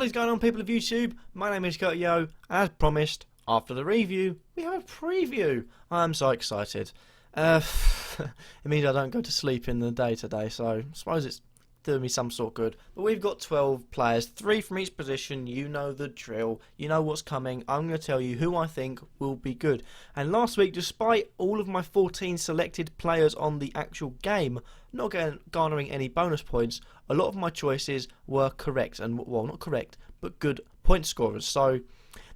What is going on, people of YouTube? My name is Kurtyoy. As promised, after the review, we have a preview. I'm so excited. It means I don't go to sleep in the day today, so I suppose it's doing me some sort of good. But we've got 12 players, 3 from each position. You know the drill. You know what's coming. I'm going to tell you who I think will be good. And last week, despite all of my 14 selected players on the actual game not garnering any bonus points, a lot of my choices were correct. And, well, not correct, but good point scorers. So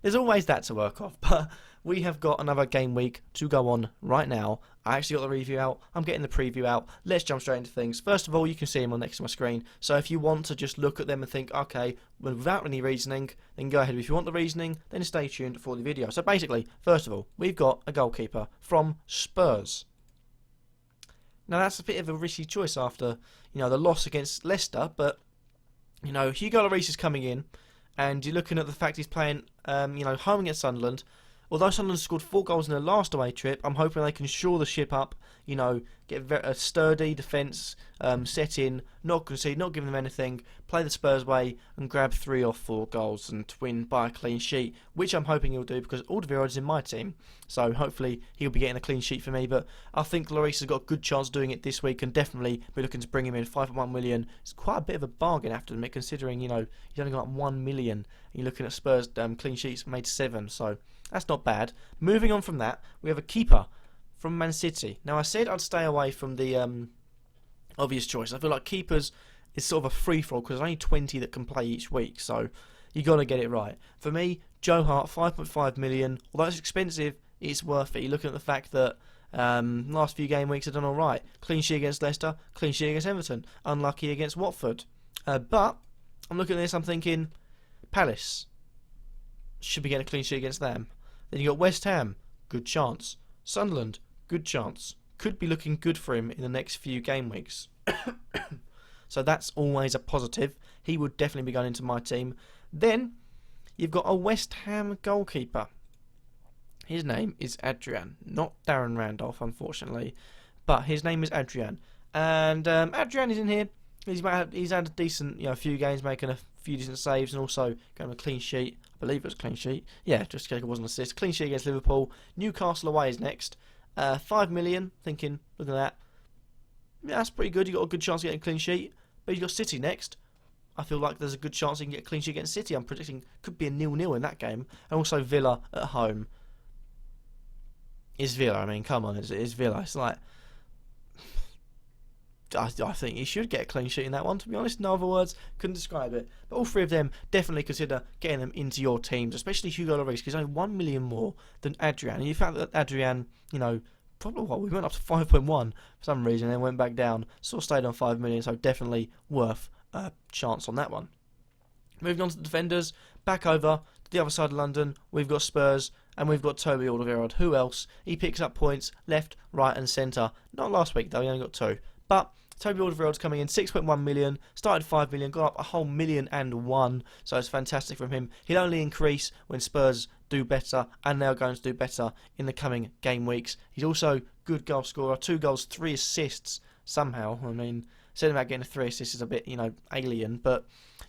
there's always that to work off. But we have got another game week to go on right now. I actually got the review out. I'm getting the preview out. Let's jump straight into things. First of all, you can see them on next to my screen. So if you want to just look at them and think, okay, well, without any reasoning, then go ahead. If you want the reasoning, then stay tuned for the video. So basically, first of all, we've got a goalkeeper from Spurs. Now that's a bit of a risky choice after, the loss against Leicester, but Hugo Lloris is coming in, and you're looking at the fact he's playing, home against Sunderland. Although Sunderland scored 4 goals in their last away trip, I'm hoping they can shore the ship up, get a sturdy defence set in, not concede, not give them anything, play the Spurs way, and grab 3 or 4 goals and win by a clean sheet, which I'm hoping he'll do because Alderweireld is in my team, so hopefully he'll be getting a clean sheet for me. But I think Lloris has got a good chance of doing it this week, and definitely be looking to bring him in. 5.1 million. It's quite a bit of a bargain after them, considering he's only got 1 million. You're looking at Spurs clean sheets made 7, so that's not bad. Moving on from that, we have a keeper from Man City. Now, I said I'd stay away from the obvious choice. I feel like keepers is sort of a free-for-all because there's only 20 that can play each week, so you got to get it right. For me, Joe Hart, 5.5 million. Although it's expensive, it's worth it. You're looking at the fact that last few game weeks have done all right. Clean sheet against Leicester, clean sheet against Everton, unlucky against Watford. But I'm looking at this, I'm thinking Palace should be getting a clean sheet against them. Then you got West Ham, good chance. Sunderland, good chance. Could be looking good for him in the next few game weeks. So that's always a positive. He would definitely be going into my team. Then you've got a West Ham goalkeeper. His name is Adrian, not Darren Randolph, unfortunately, but his name is Adrian. And Adrian is in here. He's had a decent, few games, making a few decent saves, and also going a clean sheet. I believe it was a clean sheet. Yeah, just in case it wasn't an assist. Clean sheet against Liverpool. Newcastle away is next. 5 million. Thinking, look at that. Yeah, that's pretty good. You got a good chance of getting a clean sheet. But you got City next. I feel like there's a good chance you can get a clean sheet against City. I'm predicting could be a 0-0 in that game. And also Villa at home. Is Villa? I mean, come on, it's Villa. It's like, I think he should get a clean sheet in that one, to be honest. No other words, couldn't describe it. But all 3 of them, definitely consider getting them into your teams, especially Hugo Lloris, because he's only 1 million more than Adrian. And you found that Adrian, probably we went up to 5.1 for some reason, and then went back down. Still stayed on 5 million, so definitely worth a chance on that one. Moving on to the defenders, back over to the other side of London, we've got Spurs, and we've got Toby Alderweireld. Who else? He picks up points left, right, and centre. Not last week, though, he only got 2. But Toby Alderweireld's coming in, 6.1 million, started 5 million, got up a whole 1,000,001, so it's fantastic from him. He'll only increase when Spurs do better, and they're going to do better in the coming game weeks. He's also good goal scorer, 2 goals, 3 assists somehow. I mean, saying about getting 3 assists is a bit, alien, but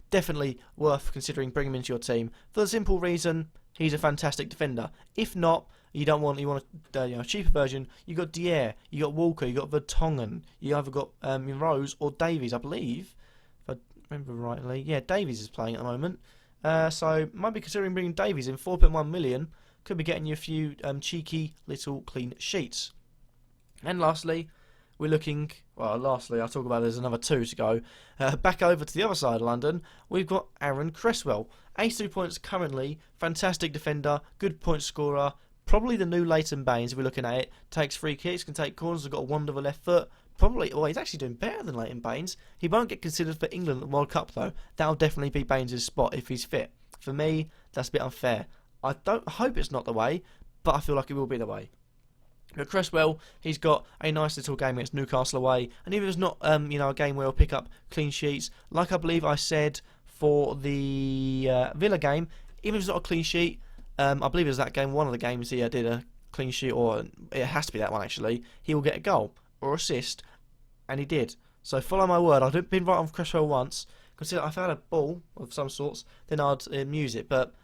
definitely worth considering bringing him into your team for the simple reason he's a fantastic defender. If not, you want a cheaper version. You got Dier, you got Walker, you got Vertonghen. You either got Rose or Davies, I believe, if I remember rightly. Yeah, Davies is playing at the moment. So might be considering bringing Davies in. 4.1 million could be getting you a few cheeky little clean sheets. And lastly, we're looking. Well, lastly, I'll talk about there's another 2 to go. Back over to the other side of London, we've got Aaron Cresswell. 82 points currently. Fantastic defender, good point scorer. Probably the new Leighton Baines, if we're looking at it. Takes free kicks, can take corners, has got a wonderful left foot. Probably, he's actually doing better than Leighton Baines. He won't get considered for England at the World Cup, though. That'll definitely be Baines' spot if he's fit. For me, that's a bit unfair. I hope it's not the way, but I feel like it will be the way. But Cresswell, he's got a nice little game against Newcastle away. And even if it's not, a game where he'll pick up clean sheets, like I believe I said for the Villa game, even if it's not a clean sheet, I believe it was that game, one of the games he did a clean sheet, or it has to be that one actually, he will get a goal or assist, and he did. So follow my word, I've been right on Cresswell once, Consider if I had a ball of some sorts, then I'd use it. But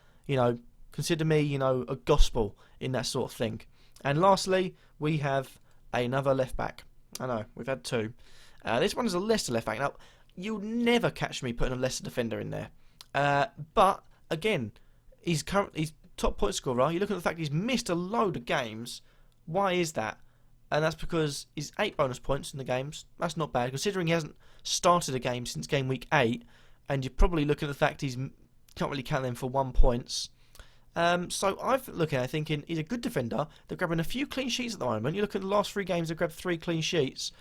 consider me, a gospel in that sort of thing. And lastly, we have another left back. I know we've had two. This one is a Leicester left back. Now, you'll never catch me putting a Leicester defender in there. But again, he's top point scorer. You look at the fact he's missed a load of games. Why is that? And that's because he's 8 bonus points in the games. That's not bad, considering he hasn't started a game since game week 8. And you're probably looking at the fact he's can't really count them for 1 points. So I've looked at it thinking he's a good defender. They're grabbing a few clean sheets at the moment. You look at the last 3 games, they've grabbed 3 clean sheets.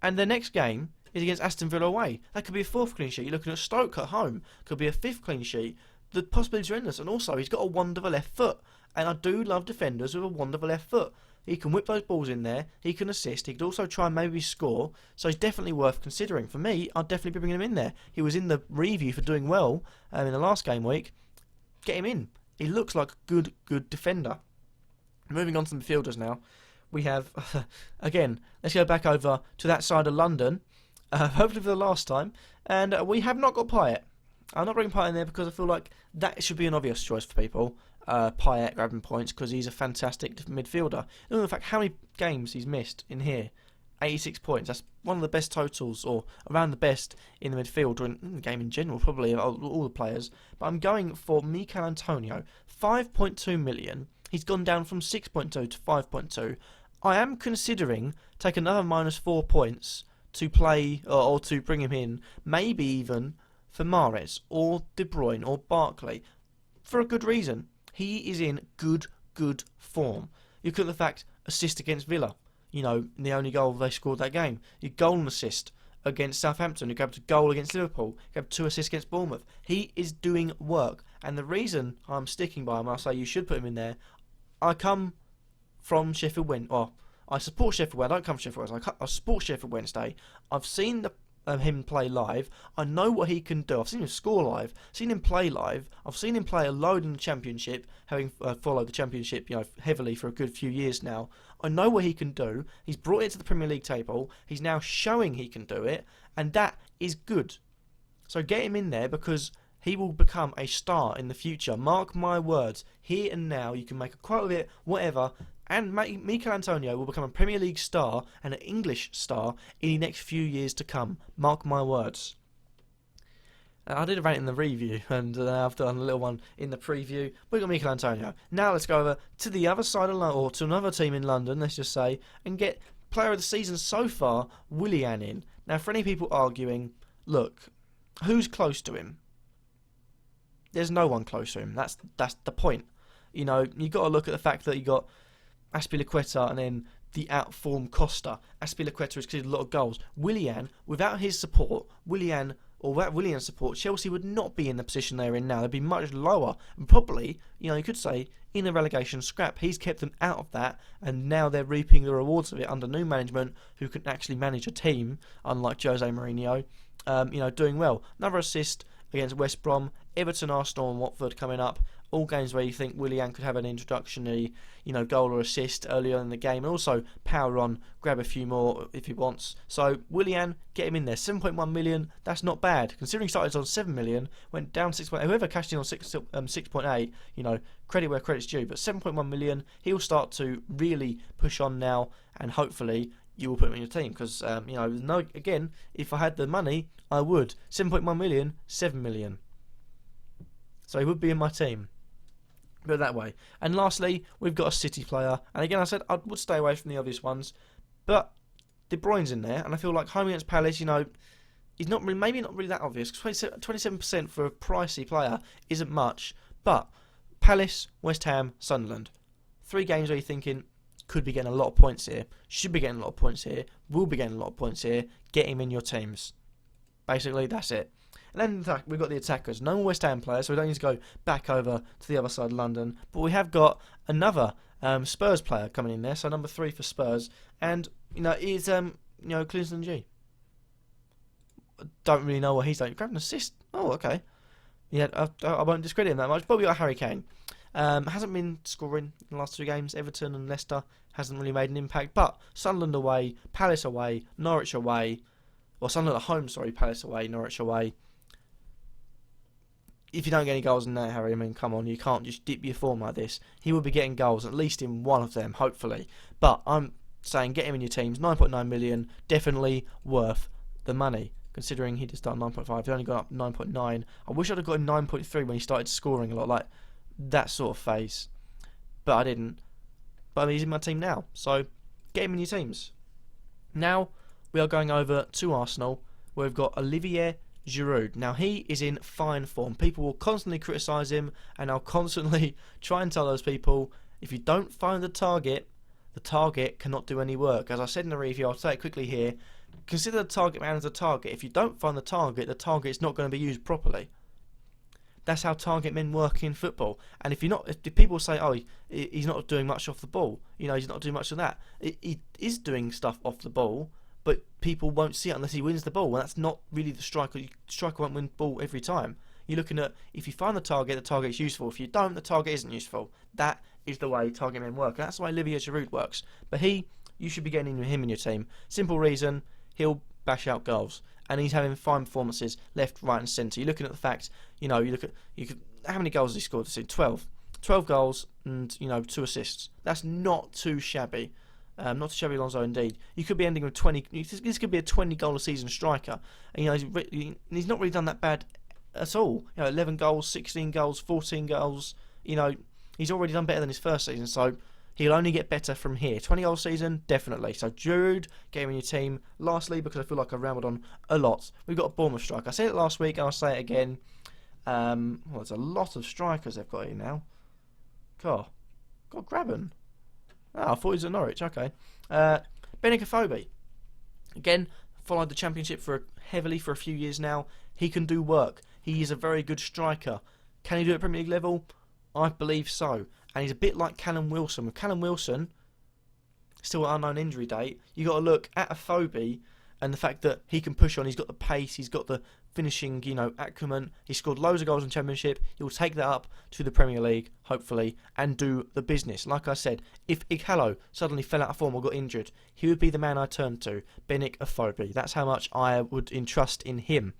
And the next game is against Aston Villa away. That could be a 4th clean sheet. You're looking at Stoke at home. Could be a 5th clean sheet. The possibilities are endless. And also, he's got a wonderful left foot. And I do love defenders with a wonderful left foot. He can whip those balls in there. He can assist. He could also try and maybe score. So he's definitely worth considering. For me, I'd definitely be bringing him in there. He was in the review for doing well in the last game week. Get him in. He looks like a good defender. Moving on to the midfielders now. We have, again, let's go back over to that side of London. Hopefully for the last time. And we have not got Payet. I'm not bringing Payet in there because I feel like that should be an obvious choice for people. Payet grabbing points because he's a fantastic midfielder. Look at the fact how many games he's missed in here. 86 points. That's one of the best totals, or around the best in the midfield, or in the game in general, probably of all the players. But I'm going for Mikel Antonio. 5.2 million. He's gone down from 6.2 to 5.2. I am considering taking another -4 points to play, or to bring him in, maybe even for Mahrez, or De Bruyne, or Barkley, for a good reason. He is in good form. You look at the fact, assist against Villa. The only goal they scored that game. Your goal and assist against Southampton. You grabbed a goal against Liverpool. You grabbed 2 assists against Bournemouth. He is doing work. And the reason I'm sticking by him, I say you should put him in there, I come from Sheffield Wednesday. Well, I support Sheffield Wednesday. I don't come from Sheffield Wednesday. I support Sheffield Wednesday. I've seen him play live. I know what he can do. I've seen him score live, seen him play live. I've seen him play a load in the Championship, having followed the Championship heavily for a good few years now. I know what he can do. He's brought it to the Premier League table. He's now showing he can do it, and that is good. So get him in there because he will become a star in the future. Mark my words. Here and now, you can make a quote of it, whatever. And Mikel Antonio will become a Premier League star and an English star in the next few years to come. Mark my words. I did a rant in the review, and I've done a little one in the preview. We've got Mikel Antonio. Now let's go over to the other side of London, or to another team in London, let's just say, and get player of the season so far, Willian in. Now, for any people arguing, look, who's close to him? There's no one close to him. That's the point. You've got to look at the fact that you got Azpilicueta and then the outformed Costa. Azpilicueta has conceded a lot of goals. Willian, without his support, without Willian's support, Chelsea would not be in the position they're in now. They'd be much lower. And probably, you could say, in a relegation scrap. He's kept them out of that, and now they're reaping the rewards of it under new management who can actually manage a team, unlike Jose Mourinho, doing well. Another assist against West Brom, Everton, Arsenal and Watford coming up. All games where you think Willian could have an introductory, goal or assist earlier in the game, and also power on, grab a few more if he wants. So Willian, get him in there. 7.1 million, that's not bad. Considering he started on 7 million, went down 6.8. Whoever cashed in on 6.8, credit where credit's due. But 7.1 million, he'll start to really push on now, and hopefully you will put him in your team. Because again, if I had the money, I would. 7.1 million, 7 million. So he would be in my team. Put it that way. And lastly, we've got a City player. And again, I said I would stay away from the obvious ones. But De Bruyne's in there. And I feel like home against Palace, he's maybe not really that obvious. 27% for a pricey player isn't much. But Palace, West Ham, Sunderland. 3 games where you're thinking, could be getting a lot of points here. Should be getting a lot of points here. Will be getting a lot of points here. Get him in your teams. Basically, that's it. And then we've got the attackers. No more West Ham players, so we don't need to go back over to the other side of London. But we have got another Spurs player coming in there, so number 3 for Spurs. And, is, Clinton G. Don't really know what he's done. Grabbed an assist. Oh, okay. Yeah, I won't discredit him that much. But we got Harry Kane. Hasn't been scoring in the last 2 games. Everton and Leicester hasn't really made an impact. But Sunderland away, Palace away, Norwich away. Or Sunderland at home, Palace away, Norwich away. if you don't get any goals in there, Harry, I mean, come on, you can't just dip your form like this. He will be getting goals, at least in one of them, hopefully. But I'm saying get him in your teams. 9.9 million, definitely worth the money, considering he did start 9.5. He only got up 9.9. I wish I'd have got him 9.3 when he started scoring a lot, like that sort of phase. But I didn't. But I mean, he's in my team now, so get him in your teams. Now we are going over to Arsenal, where we've got Olivier Giroud. Now he is in fine form. People will constantly criticise him, and I'll constantly try and tell those people, if you don't find the target cannot do any work. As I said in the review, I'll say it quickly here, consider the target man as a target. If you don't find the target is not going to be used properly. That's how target men work in football. And if people say, oh, he's not doing much off the ball, he's not doing much of that. He is doing stuff off the ball, but people won't see it unless he wins the ball. And that's not really the striker. The striker won't win the ball every time. You're looking at, if you find the target is useful. If you don't, the target isn't useful. That is the way target men work. And that's the way Olivier Giroud works. But you should be getting him in your team. Simple reason, he'll bash out goals. And he's having fine performances left, right and centre. You're looking at the fact, how many goals has he scored this season? 12. 12 goals and, 2 assists. That's not too shabby. Not too shabby, Alonso, indeed. You could be ending with 20. This could be a 20-goal a season striker. And, he's not really done that bad at all. 11 goals, 16 goals, 14 goals. He's already done better than his first season. So he'll only get better from here. 20-goal season, definitely. So Giroud, get him in your team. Lastly, because I feel like I've rambled on a lot, we've got a Bournemouth striker. I said it last week, and I'll say it again. There's a lot of strikers they've got here now. God, Graben. Oh, I thought he was at Norwich. Okay. Benik. Again, followed the Championship heavily for a few years now. He can do work. He is a very good striker. Can he do it at Premier League level? I believe so. And he's a bit like Callum Wilson. With Callum Wilson, still an unknown injury date, you got to look at Afobe and the fact that he can push on. He's got the pace. He's got the finishing, acumen. He scored loads of goals in Championship. He'll take that up to the Premier League, hopefully, and do the business. Like I said, if Ighalo suddenly fell out of form or got injured, he would be the man I turn to, Benik Afobe. That's how much I would entrust in him.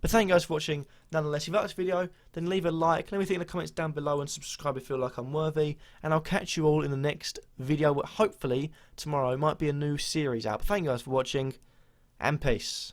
But thank you guys for watching. Nonetheless, if you like this video, then leave a like. Let me think in the comments down below and subscribe if you feel like I'm worthy. And I'll catch you all in the next video. Hopefully, tomorrow might be a new series out. But thank you guys for watching, and peace.